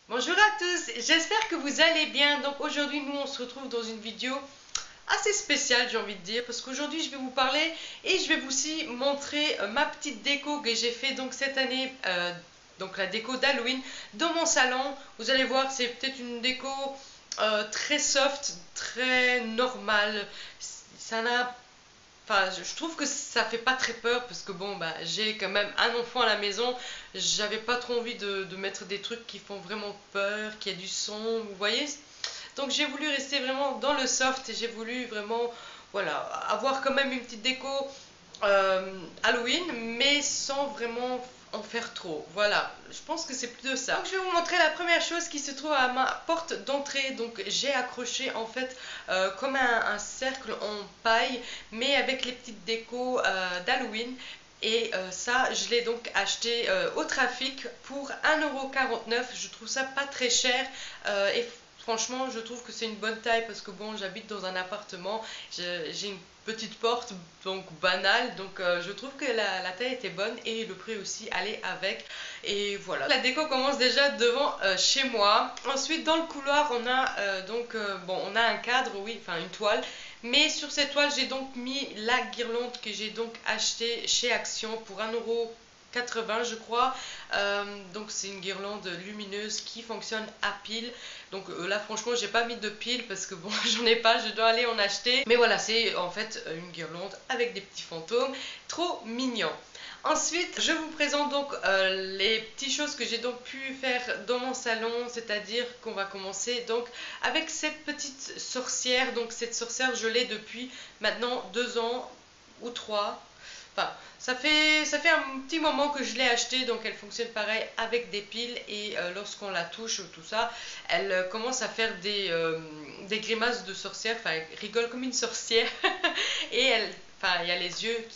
Bonjour à tous, j'espère que vous allez bien. Donc aujourd'hui nous on se retrouve dans une vidéo assez spéciale, j'ai envie de dire, parce qu'aujourd'hui je vais vous parler et je vais vous aussi montrer ma petite déco que j'ai fait donc cette année, donc la déco d'Halloween dans mon salon. Vous allez voir, c'est peut-être une déco très soft, très normale. Ça n'a Enfin, je trouve que ça fait pas très peur parce que bon, bah, j'ai quand même un enfant à la maison. J'avais pas trop envie de mettre des trucs qui font vraiment peur, qui a du son, vous voyez. Donc j'ai voulu rester vraiment dans le soft et j'ai voulu vraiment, voilà, avoir quand même une petite déco Halloween, mais sans vraiment en faire trop. Voilà, je pense que c'est plutôt ça. Donc je vais vous montrer la première chose qui se trouve à ma porte d'entrée. Donc j'ai accroché en fait comme un cercle en paille, mais avec les petites décos d'Halloween. Et ça, je l'ai donc acheté au trafic pour 1,49 €. Je trouve ça pas très cher. Et franchement, je trouve que c'est une bonne taille parce que bon, j'habite dans un appartement. J'ai une petite porte, donc banale. Donc je trouve que la taille était bonne et le prix aussi allait avec. Et voilà. La déco commence déjà devant chez moi. Ensuite, dans le couloir, on a bon, on a un cadre, oui, enfin une toile. Mais sur cette toile, j'ai donc mis la guirlande que j'ai donc achetée chez Action pour 1,80 € je crois. Donc c'est une guirlande lumineuse qui fonctionne à pile. Donc là franchement j'ai pas mis de pile parce que bon j'en ai pas, je dois aller en acheter. Mais voilà, c'est en fait une guirlande avec des petits fantômes, trop mignon. Ensuite, je vous présente donc les petites choses que j'ai donc pu faire dans mon salon, c'est-à-dire qu'on va commencer donc avec cette petite sorcière. Donc cette sorcière, je l'ai depuis maintenant 2 ans ou 3. Enfin, ça fait un petit moment que je l'ai achetée, donc elle fonctionne pareil avec des piles et lorsqu'on la touche, tout ça, elle commence à faire des grimaces de sorcière, enfin elle rigole comme une sorcière et il y a les yeux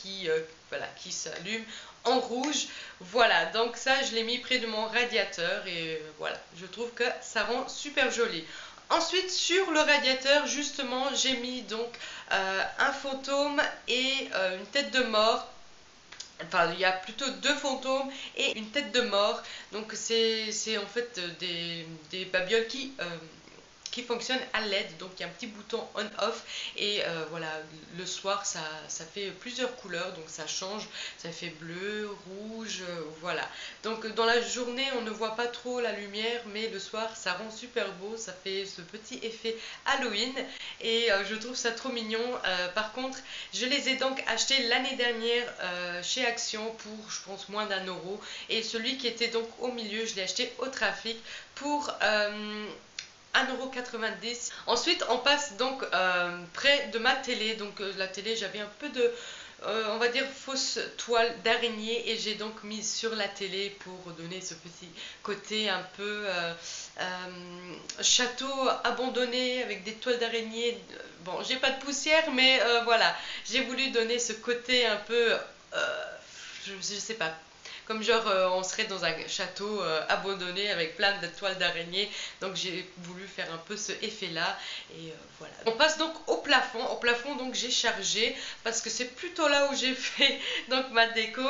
voilà, qui s'allument en rouge. Voilà, donc ça je l'ai mis près de mon radiateur et voilà, je trouve que ça rend super joli. Ensuite, sur le radiateur, justement, j'ai mis donc un fantôme et une tête de mort. Enfin, il y a plutôt 2 fantômes et une tête de mort. Donc, c'est en fait des babioles qui fonctionnent à LED. Donc, il y a un petit bouton on-off. Et voilà, le soir, ça fait plusieurs couleurs. Donc, ça change. Ça fait bleu, rouge, voilà. Donc, dans la journée, on ne voit pas trop la lumière. Mais le soir, ça rend super beau. Ça fait ce petit effet Halloween. Et je trouve ça trop mignon. Par contre, je les ai donc achetés l'année dernière chez Action pour, je pense, moins d'1 €. Et celui qui était donc au milieu, je l'ai acheté au trafic pour 1,90 €. Ensuite, on passe donc près de ma télé. Donc la télé, j'avais un peu de, on va dire, fausse toile d'araignée et j'ai donc mis sur la télé pour donner ce petit côté un peu château abandonné avec des toiles d'araignée. Bon, j'ai pas de poussière, mais voilà, j'ai voulu donner ce côté un peu, je sais pas, comme genre on serait dans un château abandonné avec plein de toiles d'araignée. Donc j'ai voulu faire un peu ce effet là et voilà. On passe donc au plafond. Au plafond donc j'ai chargé parce que c'est plutôt là où j'ai fait donc ma déco.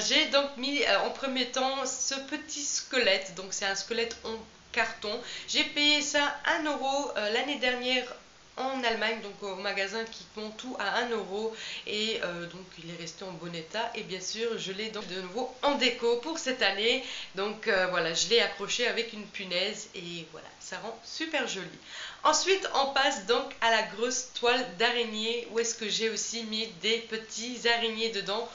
J'ai donc mis en premier temps ce petit squelette. Donc c'est un squelette en carton. J'ai payé ça 1 € l'année dernière en Allemagne, donc au magasin qui vend tout à 1 € et donc il est resté en bon état et bien sûr je l'ai donc de nouveau en déco pour cette année. Donc voilà, je l'ai accroché avec une punaise et voilà, ça rend super joli. Ensuite on passe donc à la grosse toile d'araignée où est-ce que j'ai aussi mis des petits araignées dedans.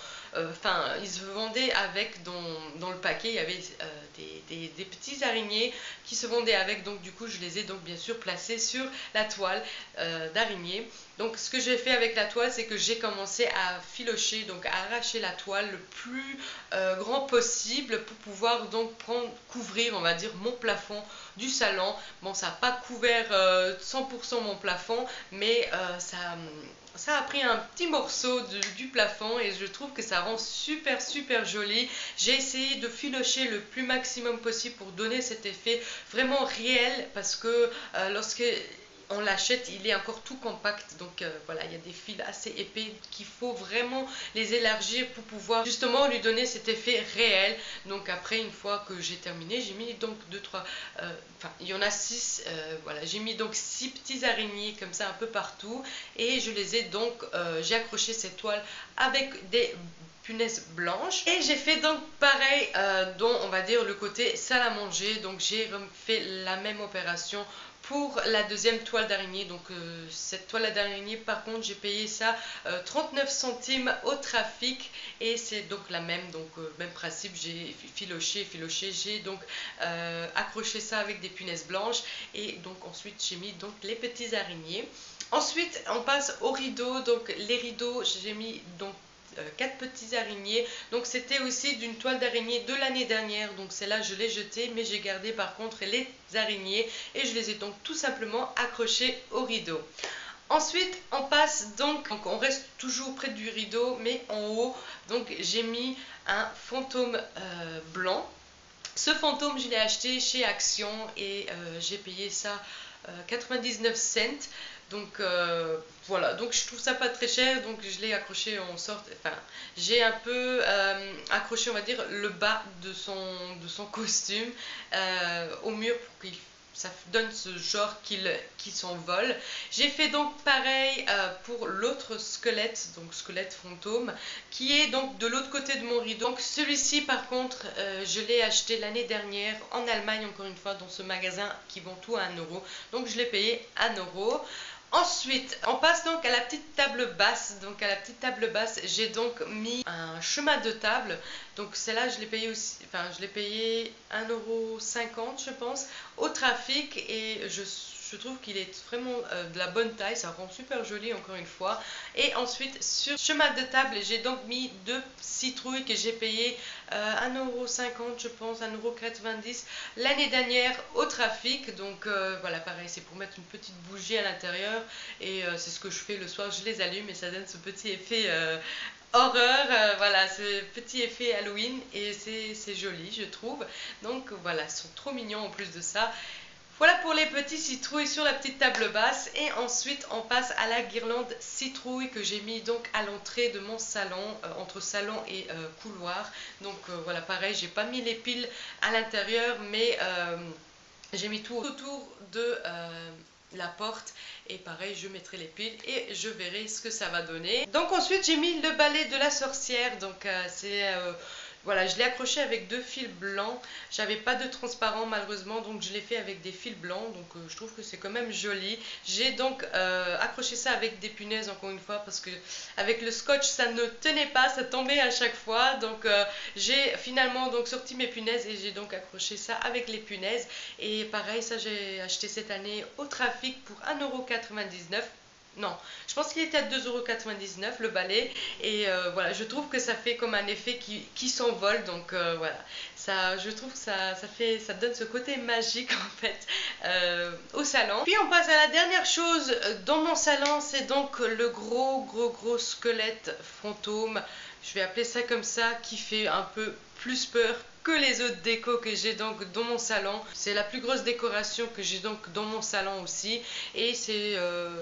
Enfin, ils se vendaient avec dans le paquet, il y avait des petits araignées qui se vendaient avec, donc du coup je les ai donc bien sûr placés sur la toile d'araignée. Donc ce que j'ai fait avec la toile, c'est que j'ai commencé à filocher, donc à arracher la toile le plus grand possible pour pouvoir donc couvrir, on va dire, mon plafond du salon. Bon, ça n'a pas couvert 100% mon plafond, mais ça a pris un petit morceau du plafond et je trouve que ça rend super super joli. J'ai essayé de filocher le plus maximum possible pour donner cet effet vraiment réel parce que lorsque on l'achète, il est encore tout compact, donc voilà, il y a des fils assez épais qu'il faut vraiment les élargir pour pouvoir justement lui donner cet effet réel. Donc après, une fois que j'ai terminé, j'ai mis donc 2-3, enfin il y en a 6, voilà, j'ai mis donc 6 petits araignées comme ça un peu partout, et je les ai donc, j'ai accroché cette toile avec des punaises blanches, et j'ai fait donc pareil dont on va dire le côté salle à manger. Donc j'ai fait la même opération pour la deuxième toile d'araignée. Donc cette toile d'araignée, par contre, j'ai payé ça 39 centimes au trafic, et c'est donc la même, donc même principe. J'ai filoché, j'ai donc accroché ça avec des punaises blanches, et donc ensuite j'ai mis donc les petits araignées. Ensuite on passe aux rideaux. Donc les rideaux, j'ai mis donc 4 petits araignées. Donc c'était aussi d'une toile d'araignée de l'année dernière, donc celle-là je l'ai jetée, mais j'ai gardé par contre les araignées, et je les ai donc tout simplement accrochées au rideau. Ensuite on passe donc on reste toujours près du rideau, mais en haut, donc j'ai mis un fantôme blanc. Ce fantôme, je l'ai acheté chez Action, et j'ai payé ça 99 cents. Donc voilà, donc je trouve ça pas très cher, donc je l'ai accroché en sorte, enfin j'ai un peu accroché, on va dire, le bas de son costume au mur pour qu'il ça donne ce genre qui s'envole. J'ai fait donc pareil pour l'autre squelette, donc squelette fantôme, qui est donc de l'autre côté de mon rideau. Donc celui-ci par contre, je l'ai acheté l'année dernière en Allemagne, encore une fois, dans ce magasin qui vend tout à 1 €. Donc je l'ai payé 1 €. Ensuite, on passe donc à la petite table basse. Donc à la petite table basse, j'ai donc mis un chemin de table. Donc celle-là, je l'ai payé aussi, enfin je l'ai payé 1,50 € je pense au trafic, et je trouve qu'il est vraiment de la bonne taille, ça rend super joli encore une fois. Et ensuite sur chemin de table, j'ai donc mis 2 citrouilles que j'ai payé 1,50 € je pense, 1,90 € l'année dernière au trafic. Donc voilà, pareil, c'est pour mettre une petite bougie à l'intérieur, et c'est ce que je fais le soir, je les allume et ça donne ce petit effet horreur, voilà, ce petit effet Halloween, et c'est joli je trouve. Donc voilà, ils sont trop mignons en plus de ça. Voilà pour les petits citrouilles sur la petite table basse. Et ensuite on passe à la guirlande citrouille que j'ai mis donc à l'entrée de mon salon, entre salon et couloir. Donc voilà, pareil, j'ai pas mis les piles à l'intérieur, mais j'ai mis tout autour de la porte, et pareil je mettrai les piles et je verrai ce que ça va donner. Donc ensuite j'ai mis le balai de la sorcière. Donc voilà, je l'ai accroché avec 2 fils blancs. J'avais pas de transparent malheureusement, donc je l'ai fait avec des fils blancs. Donc je trouve que c'est quand même joli. J'ai donc accroché ça avec des punaises, encore une fois, parce que avec le scotch ça ne tenait pas, ça tombait à chaque fois. Donc j'ai finalement donc sorti mes punaises, et j'ai donc accroché ça avec les punaises. Et pareil, ça j'ai acheté cette année au trafic pour 1,99 €. Non, je pense qu'il était à 2,99 € le balai, et voilà, je trouve que ça fait comme un effet qui s'envole. Donc voilà, ça, je trouve que ça donne ce côté magique en fait au salon. Puis on passe à la dernière chose dans mon salon, c'est donc le gros squelette fantôme, je vais appeler ça comme ça, qui fait un peu plus peur que les autres décos que j'ai donc dans mon salon. C'est la plus grosse décoration que j'ai donc dans mon salon aussi, et c'est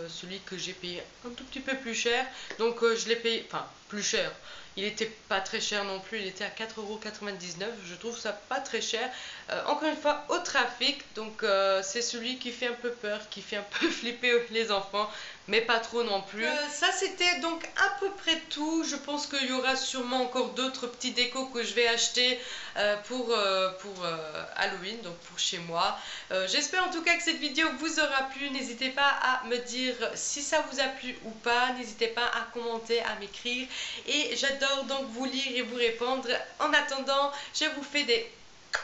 celui que j'ai payé un tout petit peu plus cher. Donc je l'ai payé, enfin plus cher, il était pas très cher non plus, il était à 4,99 €. Je trouve ça pas très cher, encore une fois au trafic. Donc c'est celui qui fait un peu peur, qui fait un peu flipper les enfants, mais pas trop non plus. Ça c'était donc à peu près tout. Je pense qu'il y aura sûrement encore d'autres petits décos que je vais acheter pour Halloween, donc pour chez moi. J'espère en tout cas que cette vidéo vous aura plu. N'hésitez pas à me dire si ça vous a plu ou pas. N'hésitez pas à commenter, à m'écrire, et j'adore donc vous lire et vous répondre. En attendant, je vous fais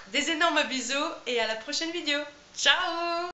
des énormes bisous, et à la prochaine vidéo. Ciao!